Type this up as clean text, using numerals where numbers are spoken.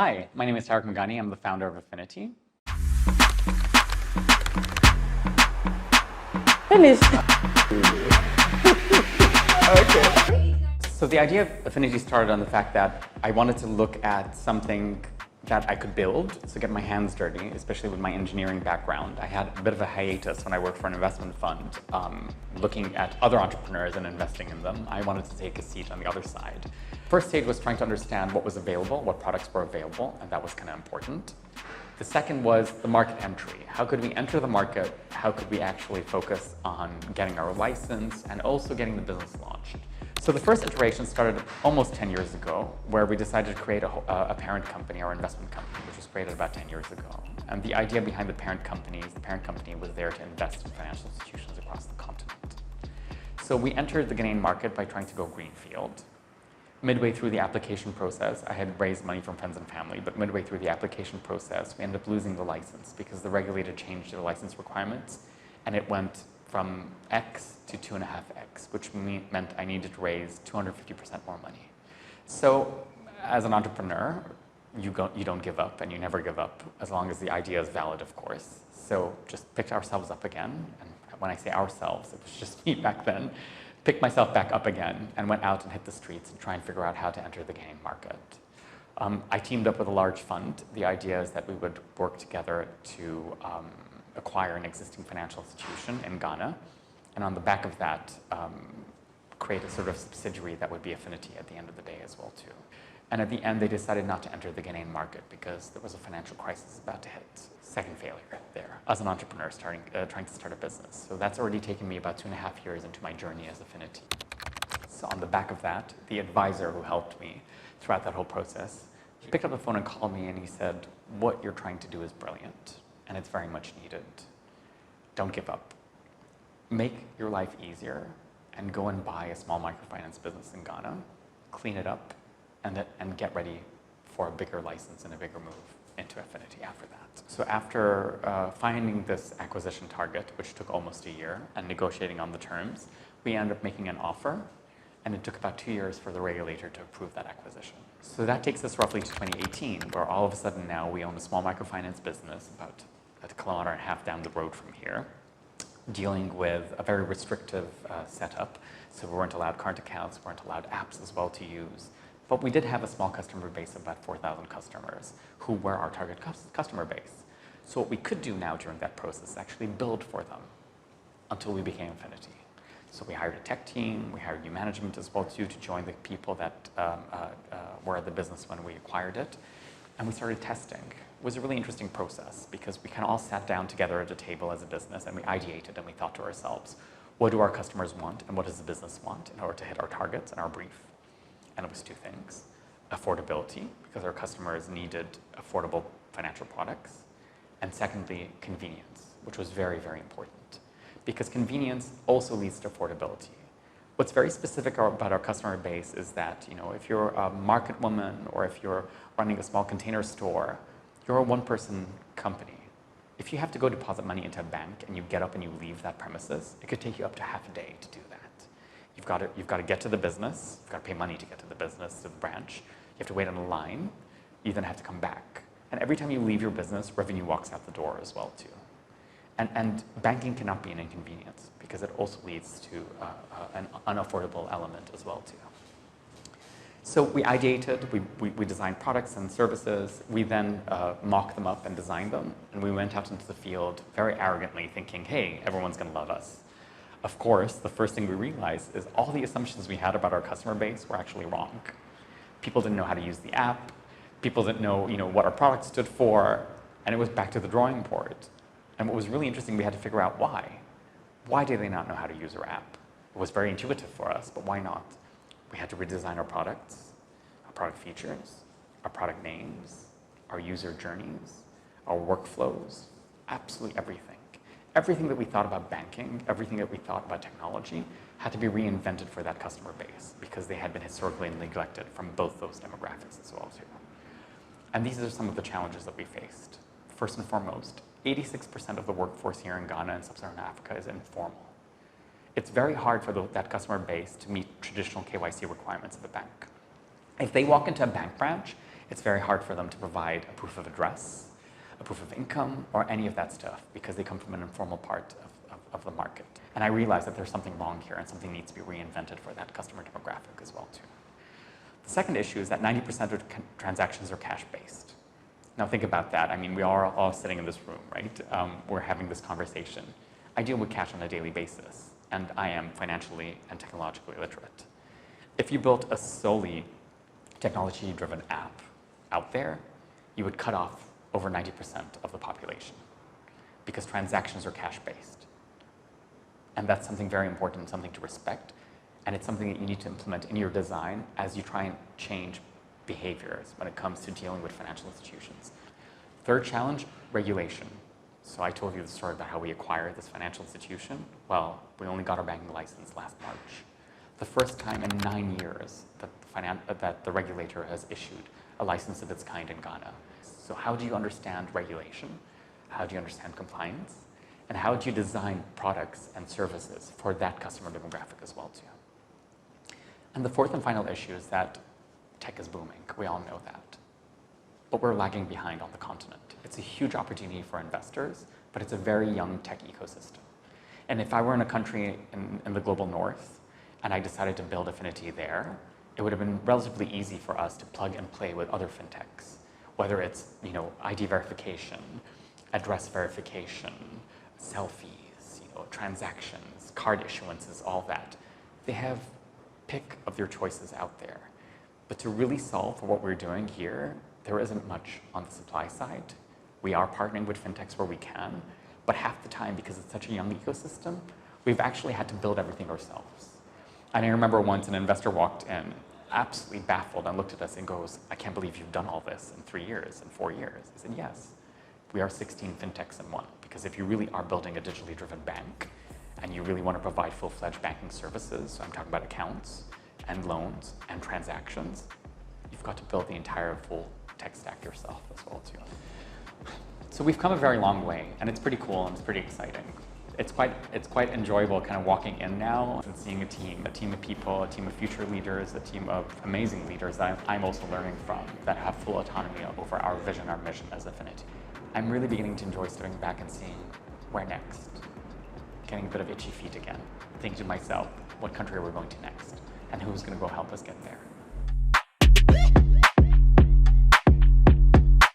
Hi, my name is Tarek Mouganie. I'm the founder of Affinity. Finish. Okay. So the idea of Affinity started on the fact that I wanted to look at something that I could build, so get my hands dirty, especially with my engineering background. I had a bit of a hiatus when I worked for an investment fund, looking at other entrepreneurs and investing in them. I wanted to take a seat on the other side. First stage was trying to understand what was available, what products were available, and that was kind of important. The second was the market entry. How could we enter the market? How could we actually focus on getting our license and also getting the business launched? So the first iteration started almost 10 years ago, where we decided to create a parent company, our investment company, which was created about 10 years ago. And the idea behind the parent company is the parent company was there to invest in financial institutions across the continent. So we entered the Ghanaian market by trying to go greenfield. Midway through the application process, I had raised money from friends and family, but midway through the application process, we ended up losing the license because the regulator changed their license requirements, and it went from X to 2.5X, which meant I needed to raise 250% more money. So as an entrepreneur, you don't give up, and you never give up, as long as the idea is valid, of course. So just picked ourselves up again, and when I say ourselves, it was just me back then, picked myself back up again and went out and hit the streets and try and figure out how to enter the Ghanaian market. I teamed up with a large fund. The idea is that we would work together to acquire an existing financial institution in Ghana, and on the back of that, create a sort of subsidiary that would be Affinity at the end of the day as well too. And at the end, they decided not to enter the Ghanaian market because there was a financial crisis about to hit. Second failure there as an entrepreneur trying to start a business. So that's already taken me about 2.5 years into my journey as Affinity. So on the back of that, the advisor who helped me throughout that whole process, he picked up the phone and called me and he said, "What you're trying to do is brilliant and it's very much needed. Don't give up. Make your life easier and go and buy a small microfinance business in Ghana, clean it up, and get ready for a bigger license and a bigger move into Affinity after that." So after finding this acquisition target, which took almost a year, and negotiating on the terms, we ended up making an offer, and it took about 2 years for the regulator to approve that acquisition. So that takes us roughly to 2018, where all of a sudden now we own a small microfinance business about a kilometer and a half down the road from here, dealing with a very restrictive setup. So we weren't allowed current accounts, weren't allowed apps as well to use. But we did have a small customer base of about 4,000 customers who were our target customer base. So what we could do now during that process is actually build for them until we became Affinity. So we hired a tech team, we hired new management as well too to join the people that were at the business when we acquired it. And we started testing. It was a really interesting process because we kind of all sat down together at a table as a business and we ideated and we thought to ourselves, what do our customers want and what does the business want in order to hit our targets and our brief? And it was two things: affordability, because our customers needed affordable financial products, and secondly, convenience, which was very, very important, because convenience also leads to affordability. What's very specific about our customer base is that, if you're a market woman or if you're running a small container store, you're a one-person company. If you have to go deposit money into a bank and you get up and you leave that premises, it could take you up to half a day to do that. You've got to get to the business, you've got to pay money to get to the business, to the branch, you have to wait on a line, you then have to come back. And every time you leave your business, revenue walks out the door as well too. And banking cannot be an inconvenience because it also leads to an unaffordable element as well too. So we ideated, we designed products and services, we then mocked them up and designed them, and we went out into the field very arrogantly thinking, hey, everyone's gonna love us. Of course, the first thing we realized is all the assumptions we had about our customer base were actually wrong. People didn't know how to use the app, people didn't know, what our product stood for, and it was back to the drawing board. And what was really interesting, we had to figure out why. Why did they not know how to use our app? It was very intuitive for us, but why not? We had to redesign our products, our product features, our product names, our user journeys, our workflows, absolutely everything. Everything that we thought about banking, everything that we thought about technology had to be reinvented for that customer base because they had been historically neglected from both those demographics as well too. And these are some of the challenges that we faced. First and foremost, 86% of the workforce here in Ghana and Sub-Saharan Africa is informal. It's very hard for that customer base to meet traditional KYC requirements of a bank. If they walk into a bank branch It's very hard for them to provide a proof of address, a proof of income, or any of that stuff because they come from an informal part of the market. And I realized that there's something wrong here and something needs to be reinvented for that customer demographic as well too. The second issue is that 90% of transactions are cash-based. Now think about that. I mean, we are all sitting in this room, right? We're having this conversation. I deal with cash on a daily basis, and I am financially and technologically literate. If you built a solely technology-driven app out there, you would cut off over 90% of the population because transactions are cash-based. And that's something very important, something to respect, and it's something that you need to implement in your design as you try and change behaviors when it comes to dealing with financial institutions. Third challenge, regulation. So I told you the story about how we acquired this financial institution. Well, we only got our banking license last March. The first time in 9 years that the regulator has issued a license of its kind in Ghana. So how do you understand regulation? How do you understand compliance? And how do you design products and services for that customer demographic as well too? And the fourth and final issue is that tech is booming. We all know that. But we're lagging behind on the continent. It's a huge opportunity for investors, but it's a very young tech ecosystem. And if I were in a country in the global north and I decided to build Affinity there, it would have been relatively easy for us to plug and play with other fintechs, whether it's ID verification, address verification, selfies, transactions, card issuances, all that. They have pick of your choices out there. But to really solve for what we're doing here, there isn't much on the supply side. We are partnering with fintechs where we can, but half the time, because it's such a young ecosystem, we've actually had to build everything ourselves. And I remember once an investor walked in, absolutely baffled, and looked at us and goes, "I can't believe you've done all this in 3 years, in 4 years." I said, yes, we are 16 fintechs in one, because if you really are building a digitally driven bank, and you really want to provide full-fledged banking services, so I'm talking about accounts, and loans, and transactions, you've got to build the entire full tech stack yourself as well too. So we've come a very long way, and it's pretty cool and it's pretty exciting. It's quite enjoyable kind of walking in now and seeing a team of people, a team of future leaders, a team of amazing leaders that I'm also learning from that have full autonomy over our vision, our mission as Affinity. I'm really beginning to enjoy stepping back and seeing where next, getting a bit of itchy feet again, thinking to myself, what country are we going to next, and who's going to go help us get there?